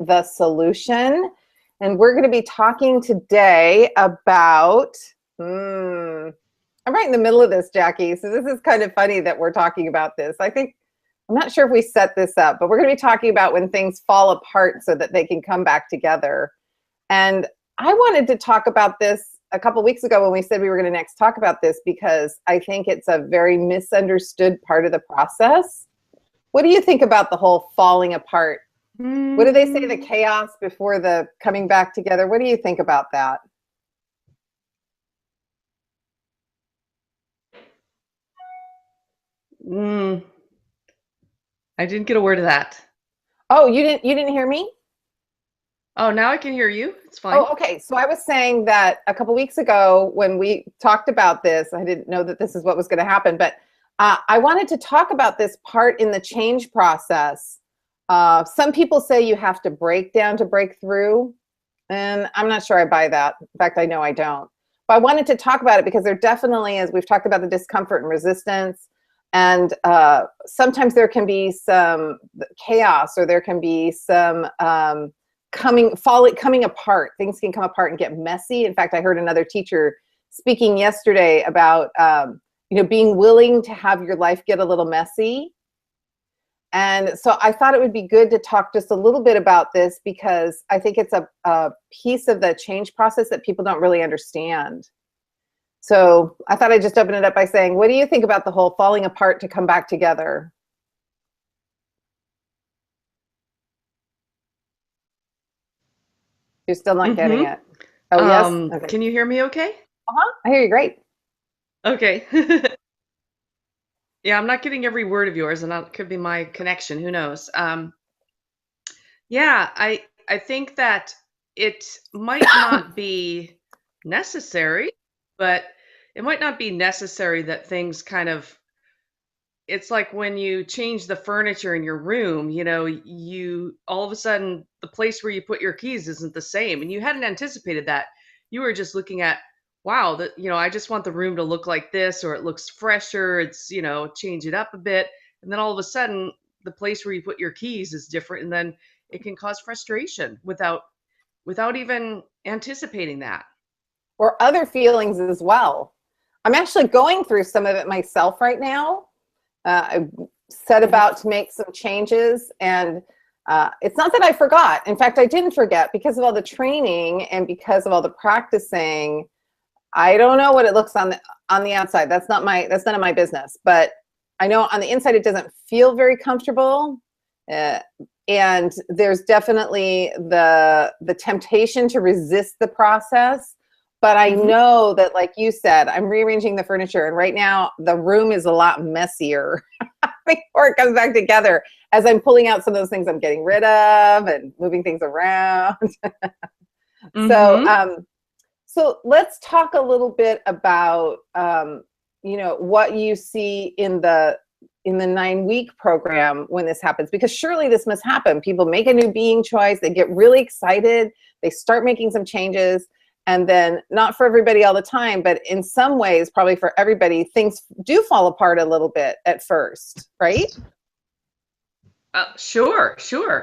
the solution. And we're going to be talking today about, I'm right in the middle of this, Jackie. So this is kind of funny that we're talking about this. I'm not sure if we set this up, but we're going to be talking about when things fall apart so that they can come back together. And I wanted to talk about this a couple weeks ago when we said we were going to next talk about this, because I think it's a very misunderstood part of the process. What do you think about the whole falling apart? What do they say, the chaos before the coming back together? What do you think about that? I didn't get a word of that. Oh, you didn't hear me? Oh, now I can hear you. It's fine. Oh, okay. So I was saying that a couple weeks ago when we talked about this, I didn't know that this is what was going to happen, but I wanted to talk about this part in the change process. Some people say you have to break down to break through, and I'm not sure I buy that. In fact, I know I don't. But I wanted to talk about it because there definitely is, we've talked about the discomfort and resistance, and sometimes there can be some chaos, or there can be some coming apart. Things can come apart and get messy. In fact, I heard another teacher speaking yesterday about being willing to have your life get a little messy. And so I thought it would be good to talk just a little bit about this, because I think it's a piece of the change process that people don't really understand. So I thought I'd just open it up by saying, what do you think about the whole falling apart to come back together? You're still not getting it. Oh, yes? Okay. Can you hear me okay? I hear you great. Okay. Yeah, I'm not getting every word of yours, and that could be my connection. Who knows? Yeah, I think that it might not be necessary, but it might not be necessary that things kind of, it's like when you change the furniture in your room, you all of a sudden the place where you put your keys isn't the same, and you hadn't anticipated that. You were just looking at, wow, that, I just want the room to look like this, or it looks fresher, it's, change it up a bit. And then all of a sudden the place where you put your keys is different, and then it can cause frustration without even anticipating that. Or other feelings as well. I'm actually going through some of it myself right now. I set about to make some changes, and it's not that I forgot. In fact, I didn't forget, because of all the training and because of all the practicing. I don't know what it looks on the outside. That's none of my business. But I know on the inside it doesn't feel very comfortable, and there's definitely the temptation to resist the process. But I know that, like you said, I'm rearranging the furniture, and right now the room is a lot messier before it comes back together, as I'm pulling out some of those things I'm getting rid of and moving things around. So let's talk a little bit about what you see in the 9-week program when this happens, because surely this must happen. People make a new being choice, they get really excited, they start making some changes, and then, not for everybody all the time, but in some ways, probably for everybody, things do fall apart a little bit at first, right? Sure.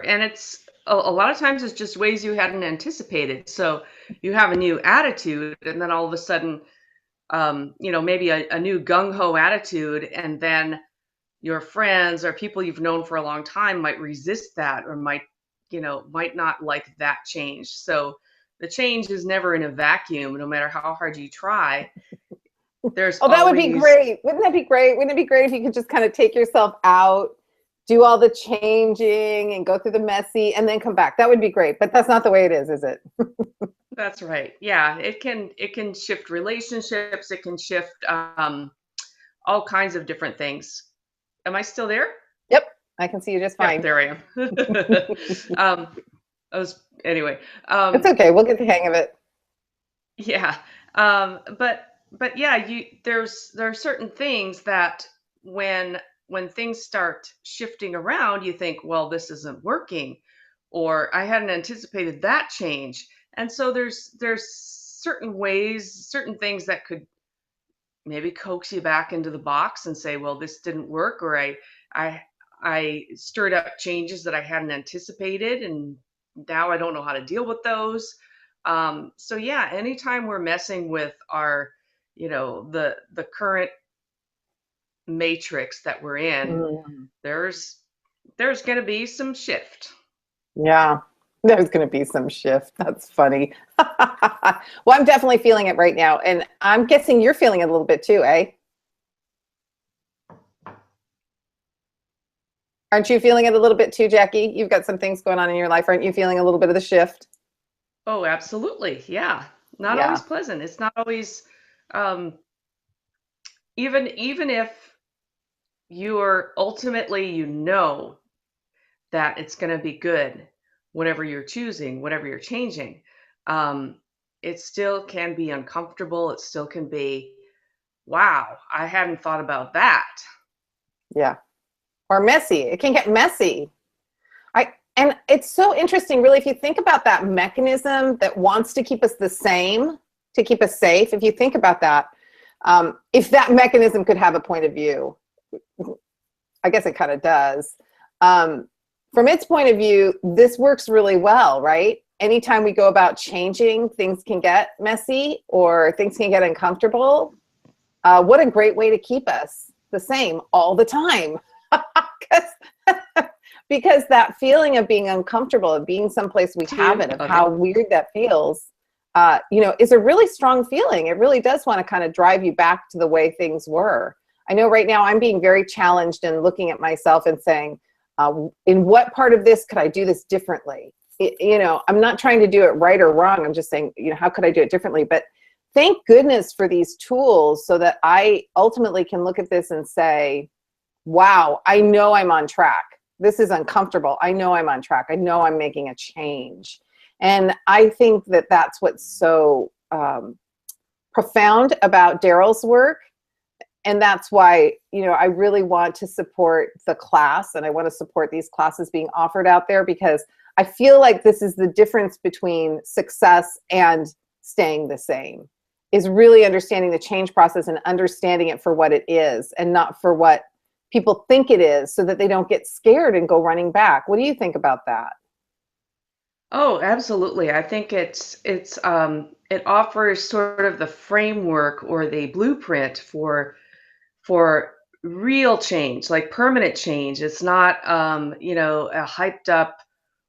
And it's a lot of times it's just ways you hadn't anticipated. So you have a new attitude, and then all of a sudden, maybe a new gung-ho attitude, and then your friends or people you've known for a long time might resist that, or might not like that change. So the change is never in a vacuum, no matter how hard you try. There's that would be great. Wouldn't that be great? Wouldn't it be great if you could just kind of take yourself out, do all the changing and go through the messy, and then come back? That would be great, but that's not the way it is it? That's right. Yeah, it can shift relationships. It can shift all kinds of different things. Am I still there? Yep, I can see you just fine. Yep, there I am. Anyway. It's okay. We'll get the hang of it. Yeah. But yeah, there are certain things that when things start shifting around, you think, well, this isn't working, or I hadn't anticipated that change. And so there's certain ways, certain things that could maybe coax you back into the box and say, well, this didn't work, or I stirred up changes that I hadn't anticipated, and now I don't know how to deal with those. So yeah, anytime we're messing with our, the current matrix that we're in, Mm. there's there's going to be some shift. Yeah, there's going to be some shift. That's funny. Well, I'm definitely feeling it right now. And I'm guessing you're feeling it a little bit too, eh? Aren't you feeling it a little bit too, Jackie? You've got some things going on in your life. Aren't you feeling a little bit of the shift? Oh, absolutely. Yeah. Not always Yeah. pleasant. It's not always um even if you're ultimately that it's going to be good, whatever you're choosing, whatever you're changing. Um it still can be uncomfortable. It still can be, wow, I hadn't thought about that. Yeah. Or messy. It can get messy. And it's so interesting, really, if you think about that mechanism that wants to keep us the same, to keep us safe, if you think about that, if that mechanism could have a point of view, I guess it kind of does. From its point of view, this works really well, right? Anytime we go about changing, things can get messy or things can get uncomfortable. What a great way to keep us the same all the time. Because that feeling of being uncomfortable, of being someplace we haven't, of how weird that feels, is a really strong feeling. It really does want to kind of drive you back to the way things were. I know right now I'm being very challenged and looking at myself and saying, in what part of this could I do this differently? I'm not trying to do it right or wrong. I'm just saying, how could I do it differently? But thank goodness for these tools so that I ultimately can look at this and say, wow, I know I'm on track. This is uncomfortable. I know I'm on track. I know I'm making a change. And I think that that's what's so profound about Daryl's work. And that's why, I really want to support the class, and I want to support these classes being offered out there, because I feel like this is the difference between success and staying the same, is really understanding the change process and understanding it for what it is and not for what people think it is, so that they don't get scared and go running back. What do you think about that? Oh, absolutely. I think it offers sort of the framework or the blueprint for real change, like permanent change. It's not a hyped up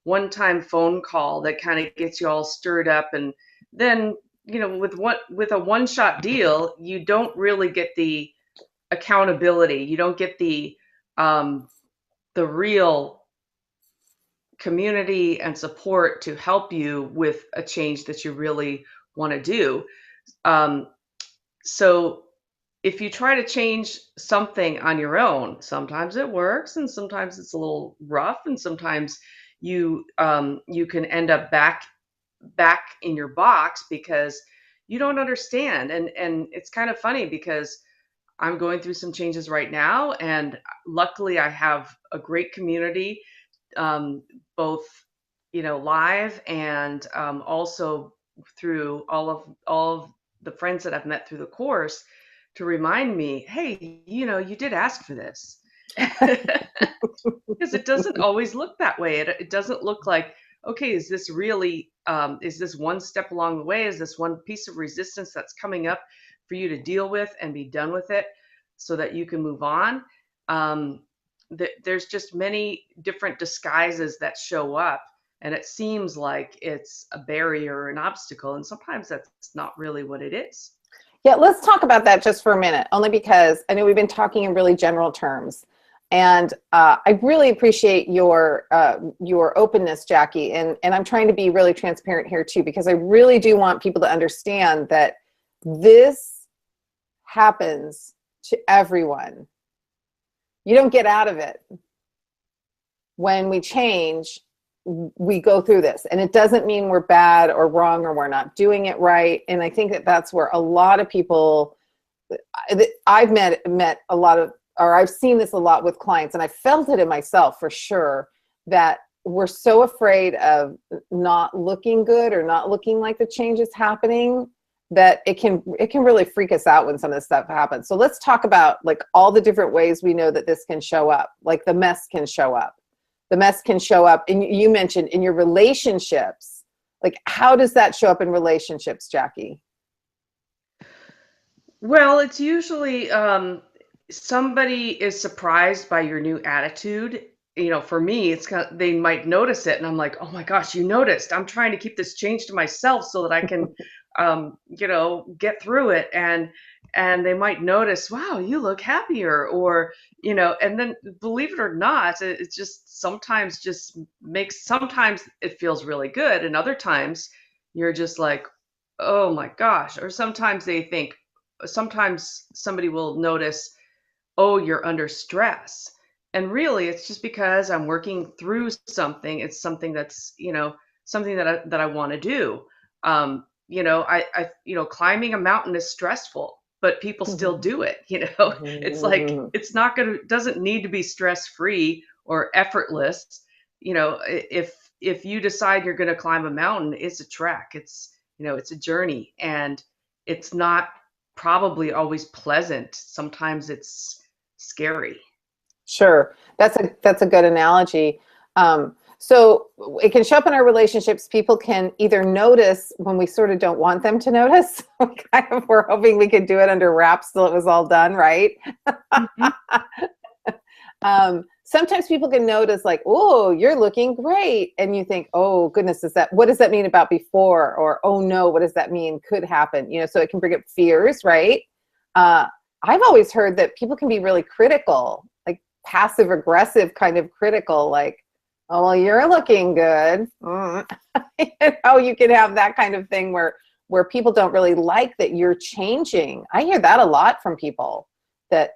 one-time phone call that kind of gets you all stirred up, and then, with a one-shot deal, you don't really get the accountability. You don't get the real community and support to help you with a change that you really want to do. Um, so if you try to change something on your own, sometimes it works and sometimes it's a little rough, and sometimes you can end up back in your box because you don't understand. And it's kind of funny because I'm going through some changes right now, and luckily I have a great community, um, both live and also through all of the friends that I've met through the course, to remind me, hey, you did ask for this. Because it doesn't always look that way. It doesn't look like, okay, is this really is this one step along the way? Is this one piece of resistance that's coming up for you to deal with and be done with it so that you can move on? There's just many different disguises that show up, and it seems like it's a barrier or an obstacle, and sometimes that's not really what it is. Yeah, let's talk about that just for a minute, only because I know we've been talking in really general terms. And I really appreciate your openness, Jackie. And I'm trying to be really transparent here too, because I really do want people to understand that this happens to everyone. You don't get out of it. When we change, we go through this, and it doesn't mean we're bad or wrong or we're not doing it right. And I think that that's where a lot of people, I've met a lot of, or I've seen this a lot with clients, and I felt it in myself for sure, that we're so afraid of not looking good or not looking like the change is happening, that it can really freak us out when some of this stuff happens. So let's talk about like all the different ways we know that this can show up, like the mess can show up. the mess can show up, and you mentioned in your relationships. Like, how does that show up in relationships, Jackie? Well, it's usually somebody is surprised by your new attitude. For me, it's kind of, they might notice it, and I'm like, oh my gosh, you noticed. I'm trying to keep this change to myself so that I can, get through it. And they might notice, wow, you look happier, or and then believe it or not, it just sometimes just makes sometimes it feels really good, and other times you're just like, oh my gosh. Or sometimes somebody will notice, oh, you're under stress. And really, it's just because I'm working through something. It's something that's, something that I want to do. Climbing a mountain is stressful, but people still do it. It's like, it's not going to, doesn't need to be stress free or effortless. If you decide you're going to climb a mountain, it's a trek. It's a journey, and it's not probably always pleasant. Sometimes it's scary. Sure, that's a good analogy. So it can show up in our relationships. People can either notice when we sort of don't want them to notice. We're hoping we could do it under wraps till it was all done, right? Mhm. Sometimes people can notice, like, oh, you're looking great. And you think, oh, goodness, what does that mean about before? Or, oh, no, what does that mean could happen? So it can bring up fears, right? I've always heard that people can be really critical, like passive aggressive kind of critical, like, oh, well, you're looking good. You can have that kind of thing where people don't really like that you're changing. I hear that a lot from people, that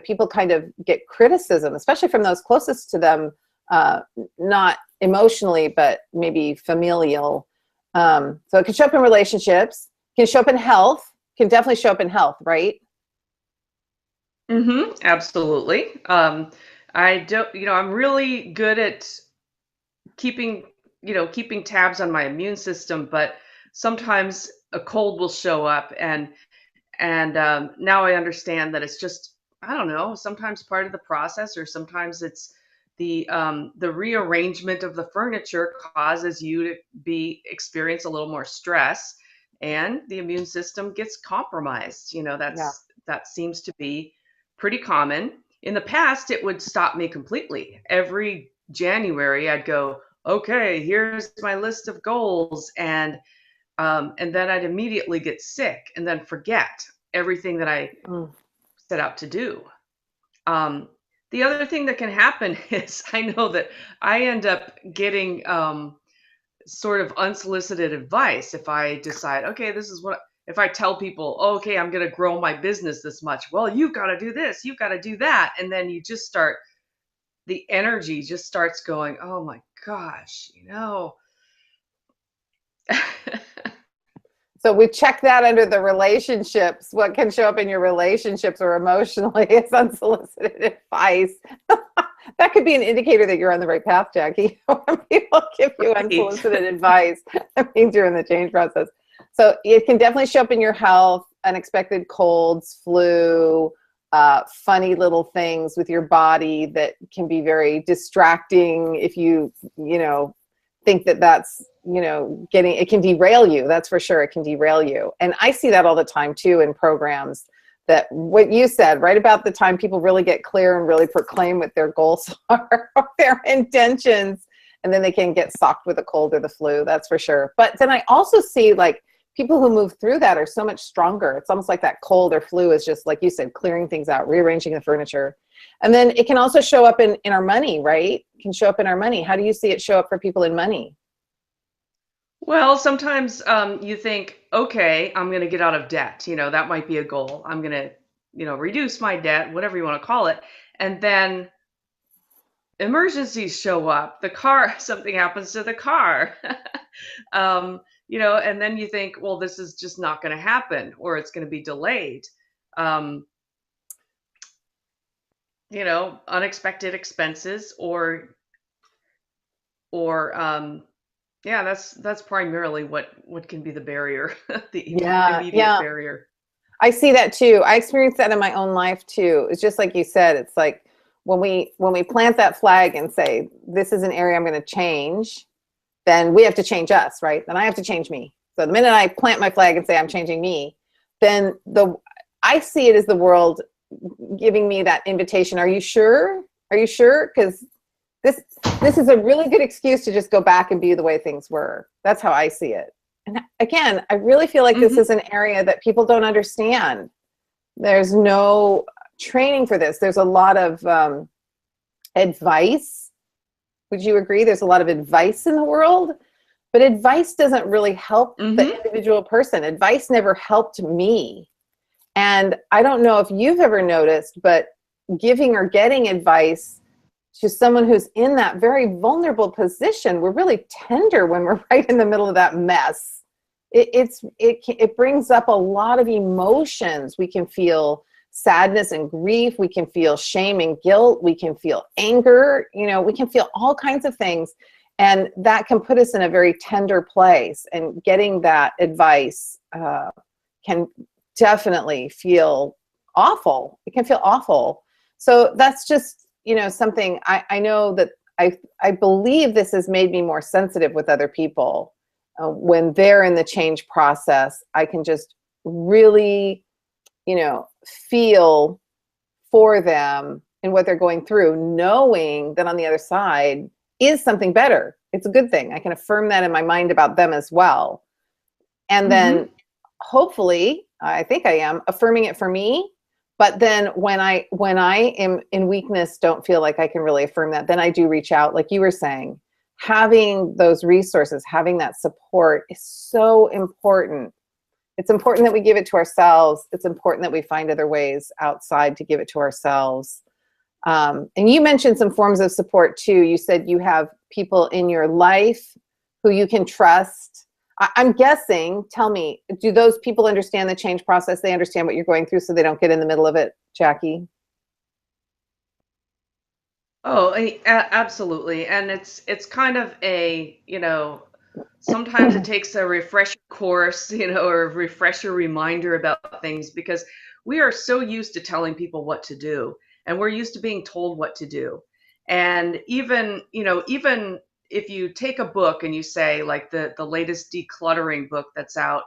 people kind of get criticism, especially from those closest to them, not emotionally, but maybe familial. So it can show up in relationships, can show up in health, can definitely show up in health, right? Absolutely. I don't, I'm really good at keeping, keeping tabs on my immune system, but sometimes a cold will show up, and now I understand that it's just, I don't know, sometimes part of the process, or sometimes it's the rearrangement of the furniture causes you to experience a little more stress, and the immune system gets compromised. Yeah. That seems to be pretty common. In the past, it would stop me completely. Every January, I'd go, okay, here's my list of goals, and then I'd immediately get sick and then forget everything that I Mm. set out to do. Um, the other thing that can happen is, I know that I end up getting sort of unsolicited advice if I decide, okay, this is what, if I tell people, oh, okay, I'm going to grow my business this much. Well, you've got to do this, you've got to do that. And then you just start, the energy just starts going, oh my gosh. So we check that under the relationships. What can show up in your relationships or emotionally is unsolicited advice. That could be an indicator that you're on the right path, Jackie. When people give you Right. unsolicited advice, that means you're in the change process. So it can definitely show up in your health, unexpected colds, flu, funny little things with your body that can be very distracting if you think that that's it can derail you. That's for sure. It can derail you. And I see that all the time too in programs, that what you said, right about the time people really get clear and really proclaim what their goals are or their intentions, and then they can get socked with a cold or the flu. That's for sure. But then I also see, like, people who move through that are so much stronger. It's almost like that cold or flu is just, like you said, clearing things out, rearranging the furniture. And then it can also show up in our money, right? It can show up in our money. How do you see it show up for people in money? Well, sometimes you think, okay, I'm going to get out of debt. That might be a goal. I'm going to, reduce my debt, whatever you want to call it. And then emergencies show up. The car, something happens to the car. And then you think, well, this is just not going to happen, or it's going to be delayed. Um, Unexpected expenses, or yeah, that's primarily what can be the barrier, the Yeah, immediate yeah. barrier. I see that too. I experienced that in my own life too. It's just like you said, it's like when we plant that flag and say, this is an area I'm going to change, then we have to change us, right? Then I have to change me. So the minute I plant my flag and say I'm changing me, then I see it as the world giving me that invitation. Are you sure? Are you sure? Because this is a really good excuse to just go back and be the way things were. That's how I see it. And again, I really feel like this is an area that people don't understand. There's no training for this. There's a lot of advice. Would you agree? There's a lot of advice in the world, but advice doesn't really help the individual person. Advice never helped me. And I don't know if you've ever noticed, but giving or getting advice to someone who's in that very vulnerable position, we're really tender when we're right in the middle of that mess. It brings up a lot of emotions. We can feel sadness and grief. We can feel shame and guilt. We can feel anger. We can feel all kinds of things. And that can put us in a very tender place. And getting that advice can definitely feel awful. It can feel awful. So that's just, something I know that I believe this has made me more sensitive with other people. When they're in the change process, I can just really, feel for them and what they're going through, knowing that on the other side is something better. It's a good thing. I can affirm that in my mind about them as well. And then hopefully, I think I am affirming it for me. But then when I am in weakness, don't feel like I can really affirm that, then I do reach out, like you were saying. Having those resources, having that support is so important. It's important that we give it to ourselves. It's important that we find other ways outside to give it to ourselves. And you mentioned some forms of support too. You said you have people in your life who you can trust. I'm guessing, tell me, do those people understand the change process? They understand what you're going through so they don't get in the middle of it, Jackie? Oh, absolutely. And it's kind of sometimes it takes a refresher course, or a refresher reminder about things, because we are so used to telling people what to do, and we're used to being told what to do. And even if you take a book and you say, like, the latest decluttering book that's out,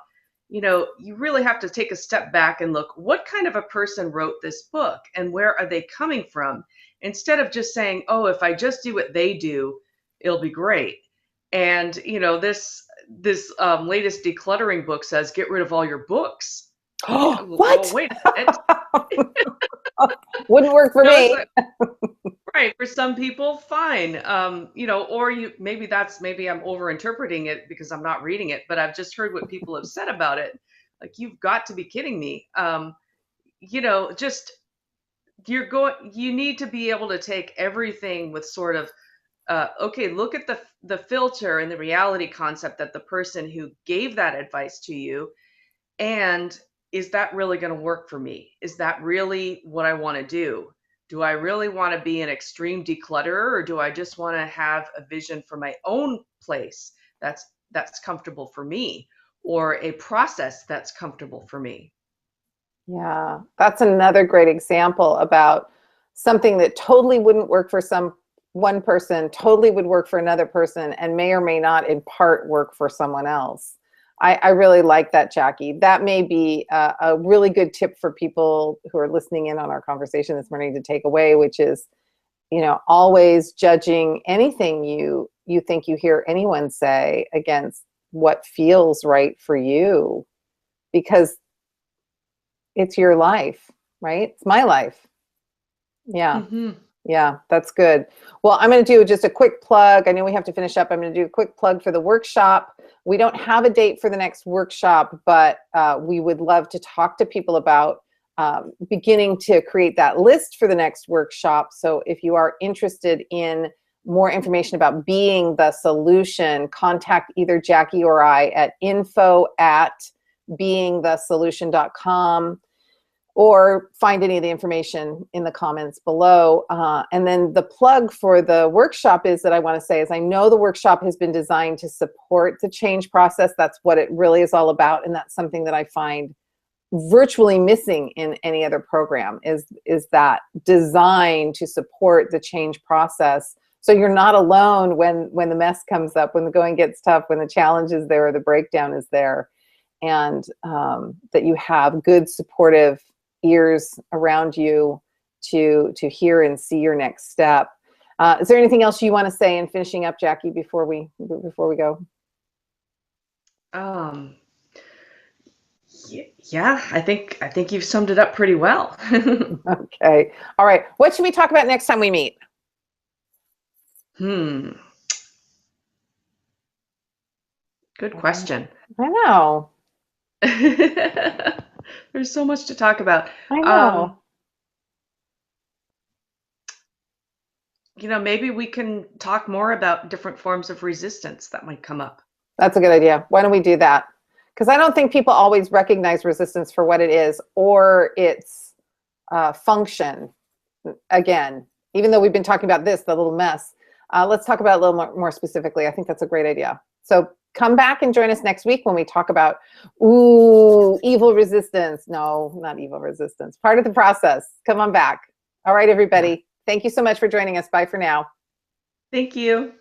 you really have to take a step back and look, what kind of a person wrote this book and where are they coming from? Instead of just saying, oh, if I just do what they do, it'll be great. And this latest decluttering book says, get rid of all your books. What? Well, wait a minute. Wouldn't work for me. Right. For some people, fine. Or maybe I'm overinterpreting it because I'm not reading it, but I've just heard what people have said about it. Like, you've got to be kidding me. Just you need to be able to take everything with sort of, okay, look at the filter and the reality concept that the person who gave that advice to you, and is that really going to work for me? Is that really what I want to do? Do I really want to be an extreme declutterer, or do I just want to have a vision for my own place that's comfortable for me, or a process that's comfortable for me? Yeah, that's another great example about something that totally wouldn't work for one person, totally would work for another person, and may or may not in part work for someone else. I really like that, Jackie. That may be a really good tip for people who are listening in on our conversation this morning to take away, which is, always judging anything you think you hear anyone say against what feels right for you, because it's your life, right? It's my life. Yeah. Yeah, that's good. Well, I'm going to do just a quick plug. I know we have to finish up. I'm going to do a quick plug for the workshop. We don't have a date for the next workshop, but we would love to talk to people about beginning to create that list for the next workshop. So if you are interested in more information about being the solution, contact either Jackie or I at info@beingthesolution.com. or find any of the information in the comments below. And then the plug for the workshop is that I want to say is I know the workshop has been designed to support the change process. That's what it really is all about. And that's something that I find virtually missing in any other program is that design to support the change process. So you're not alone when the mess comes up, when the going gets tough, when the challenge is there, or the breakdown is there, and that you have good supportive ears around you to hear and see your next step. Is there anything else you want to say in finishing up, Jackie, before we go? Yeah, I think you've summed it up pretty well. Okay. All right. What should we talk about next time we meet? Good question. I know. There's so much to talk about. I know. Maybe we can talk more about different forms of resistance that might come up. That's a good idea. Why don't we do that? Because I don't think people always recognize resistance for what it is or its function. Again, even though we've been talking about this, the little mess, let's talk about it a little more specifically. I think that's a great idea. So come back and join us next week when we talk about, evil resistance. No, not evil resistance. Part of the process. Come on back. All right, everybody. Thank you so much for joining us. Bye for now. Thank you.